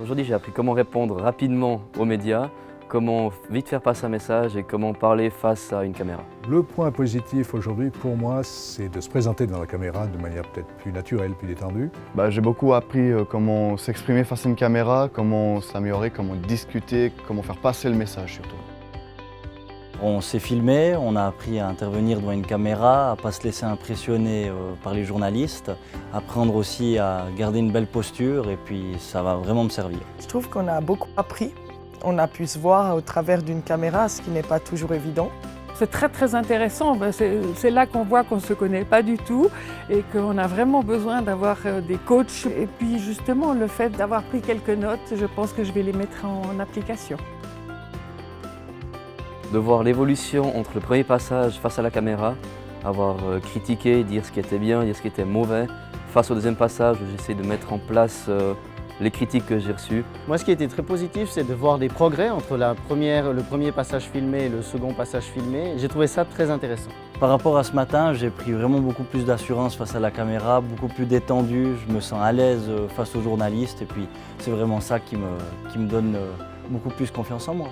Aujourd'hui, j'ai appris comment répondre rapidement aux médias, comment vite faire passer un message et comment parler face à une caméra. Le point positif aujourd'hui pour moi, c'est de se présenter devant la caméra de manière peut-être plus naturelle, plus détendue. J'ai beaucoup appris comment s'exprimer face à une caméra, comment s'améliorer, comment discuter, comment faire passer le message surtout. On s'est filmé, on a appris à intervenir devant une caméra, à ne pas se laisser impressionner par les journalistes, apprendre aussi à garder une belle posture et puis ça va vraiment me servir. Je trouve qu'on a beaucoup appris. On a pu se voir au travers d'une caméra, ce qui n'est pas toujours évident. C'est très intéressant, c'est là qu'on voit qu'on ne se connaît pas du tout et qu'on a vraiment besoin d'avoir des coachs. Et puis justement, le fait d'avoir pris quelques notes, je pense que je vais les mettre en application. De voir l'évolution entre le premier passage face à la caméra, avoir critiqué, dire ce qui était bien, dire ce qui était mauvais, face au deuxième passage où j'essaie de mettre en place les critiques que j'ai reçues. Moi, ce qui a été très positif, c'est de voir des progrès entre le premier passage filmé et le second passage filmé. J'ai trouvé ça très intéressant. Par rapport à ce matin, j'ai pris vraiment beaucoup plus d'assurance face à la caméra, beaucoup plus détendu, je me sens à l'aise face aux journalistes et puis c'est vraiment ça qui me donne beaucoup plus confiance en moi.